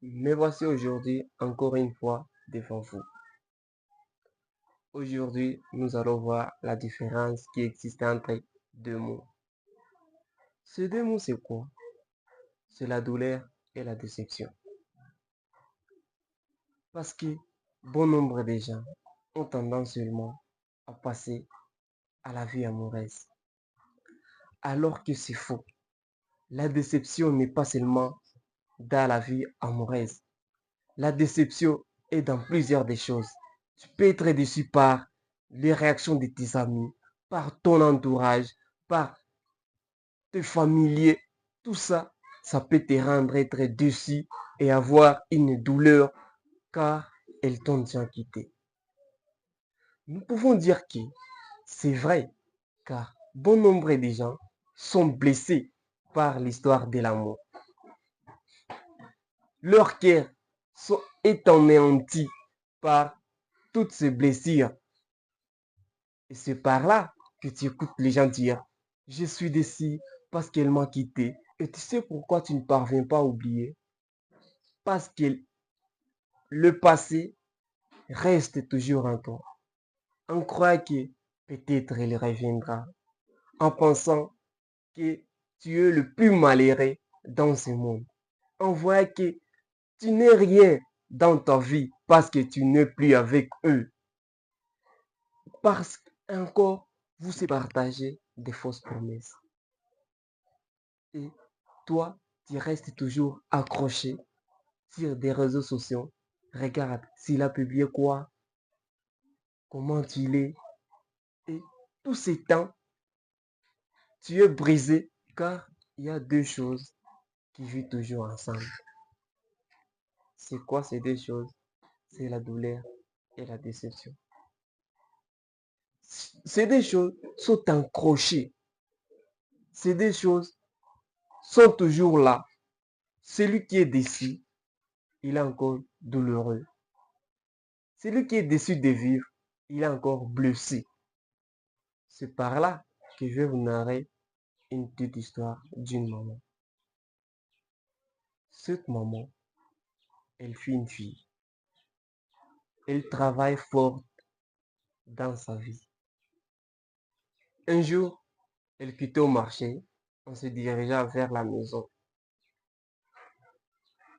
Me voici aujourd'hui encore une fois devant vous. Aujourd'hui, nous allons voir la différence qui existe entre deux mots. Ces deux mots, c'est quoi? C'est la douleur et la déception. Parce que bon nombre de gens ont tendance seulement à passer à la vie amoureuse. Alors que c'est faux. La déception n'est pas seulement dans la vie amoureuse. La déception est dans plusieurs des choses. Tu peux être déçu par les réactions de tes amis, par ton entourage, par tes familiers. Tout ça, ça peut te rendre être déçu et avoir une douleur car elles t'ont déjà quitté. Nous pouvons dire que c'est vrai car bon nombre de gens sont blessés par l'histoire de l'amour. Leur cœur est anéanti par toutes ces blessures. Et c'est par là que tu écoutes les gens dire, je suis déçu parce qu'elle m'a quitté. Et tu sais pourquoi tu ne parviens pas à oublier? Parce que le passé reste toujours en toi. On croit que peut-être elle reviendra. En pensant que tu es le plus malheureux dans ce monde. On voit que tu n'es rien dans ta vie parce que tu n'es plus avec eux. Parce qu'encore, vous se partagez des fausses promesses. Et toi, tu restes toujours accroché sur des réseaux sociaux. Regarde s'il a publié quoi, comment il est. Et tous ces temps, tu es brisé car il y a deux choses qui vivent toujours ensemble. C'est quoi ces deux choses? C'est la douleur et la déception. Ces deux choses sont accrochées. Ces deux choses sont toujours là. Celui qui est déçu, il est encore douloureux. Celui qui est déçu de vivre, il est encore blessé. C'est par là que je vais vous narrer une petite histoire d'une maman. Cette maman, elle fut une fille. Elle travaille fort dans sa vie. Un jour, elle quittait au marché. On se dirigea vers la maison.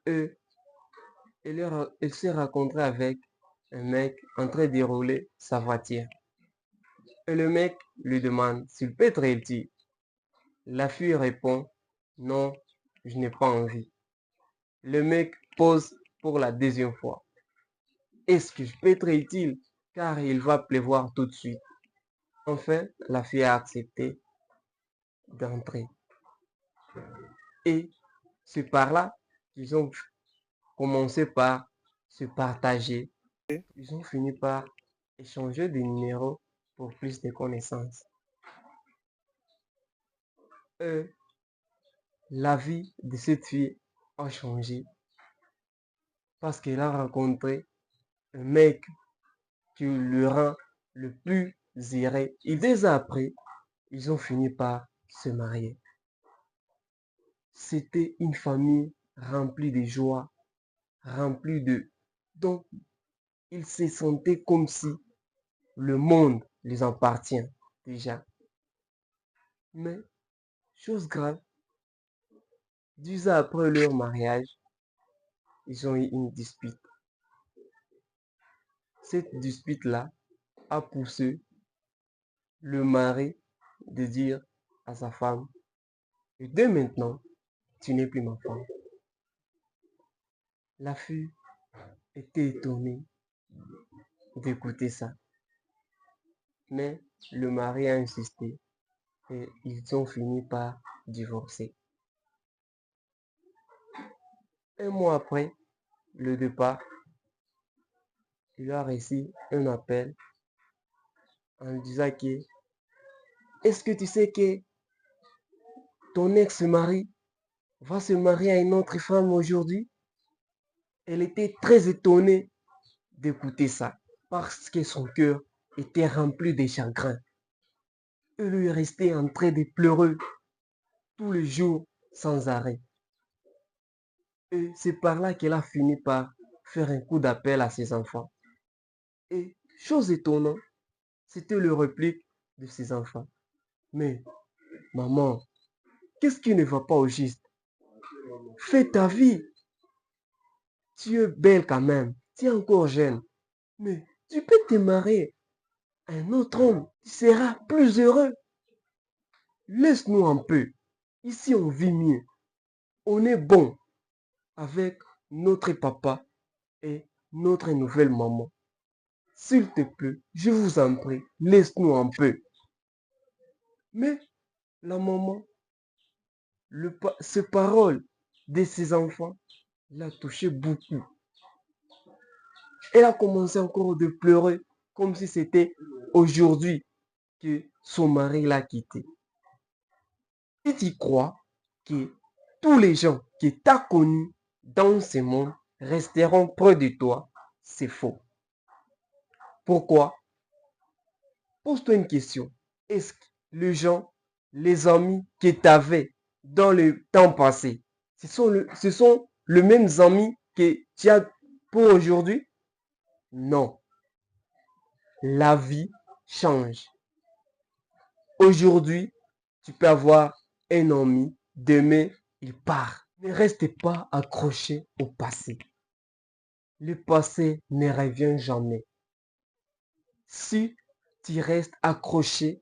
Et elle s'est rencontrée avec un mec en train de rouler sa voiture. Et le mec lui demande s'il peut être utile. La fille répond, non, je n'ai pas envie. Le mec pose pour la deuxième fois. Est-ce que je peux être utile? Car il va pleuvoir tout de suite. Enfin, la fille a accepté d'entrer. Et c'est par là qu'ils ont commencé par se partager. Ils ont fini par échanger des numéros pour plus de connaissances. Et la vie de cette fille a changé parce qu'elle a rencontré un mec qui le rend le plus heureux. Et dès après, ils ont fini par se marier. C'était une famille remplie de joie, remplie de... Donc, ils se sentaient comme si le monde les appartient déjà. Mais, chose grave, 10 ans après leur mariage, ils ont eu une dispute. Cette dispute-là a poussé le mari de dire à sa femme, et dès maintenant, tu n'es plus ma femme. La fille était étonnée d'écouter ça. Mais le mari a insisté et ils ont fini par divorcer. Un mois après le départ, il a reçu un appel en lui disant que est-ce que tu sais que ton ex-mari va se marier à une autre femme aujourd'hui? Elle était très étonnée d'écouter ça parce que son cœur était rempli de chagrin. Elle lui restait en train de pleurer tous les jours sans arrêt. Et c'est par là qu'elle a fini par faire un coup d'appel à ses enfants. Et chose étonnante, c'était le réplique de ses enfants. Mais maman, qu'est-ce qui ne va pas au juste? Fais ta vie. Tu es belle quand même. Tu es encore jeune. Mais tu peux te marier à un autre homme. Tu seras plus heureux. Laisse-nous un peu. Ici, on vit mieux. On est bon avec notre papa et notre nouvelle maman. S'il te plaît, je vous en prie, laisse-nous un peu. Mais la maman, ces paroles de ses enfants l'a touché beaucoup. Elle a commencé encore de pleurer comme si c'était aujourd'hui que son mari l'a quitté. Si tu crois que tous les gens que tu as connus dans ce monde resteront près de toi, c'est faux. Pourquoi? Pose-toi une question. Est-ce que les gens, les amis que tu avais dans le temps passé, ce sont les mêmes amis que tu as pour aujourd'hui? Non. La vie change. Aujourd'hui, tu peux avoir un ami, demain, il part. Ne reste pas accroché au passé. Le passé ne revient jamais. Si tu restes accroché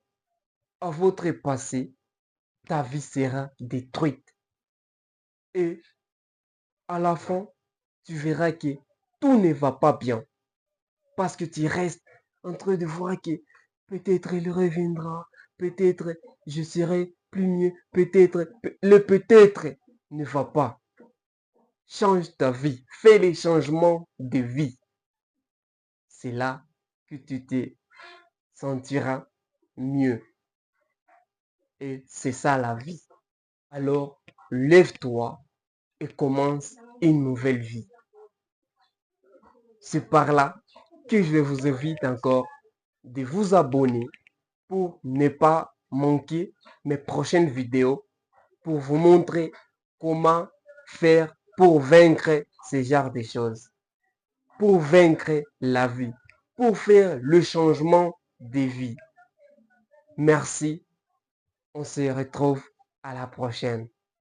à votre passé, ta vie sera détruite. Et à la fin, tu verras que tout ne va pas bien. Parce que tu restes en train de voir que peut-être il reviendra, peut-être je serai plus mieux, peut-être, le peut-être ne va pas. Change ta vie, fais les changements de vie. C'est là que tu te sentiras mieux. Et c'est ça la vie. Alors, lève-toi et commence une nouvelle vie. C'est par là que je vous invite encore de vous abonner pour ne pas manquer mes prochaines vidéos pour vous montrer comment faire pour vaincre ce genre de choses, pour vaincre la vie, pour faire le changement de vie. Merci, on se retrouve à la prochaine.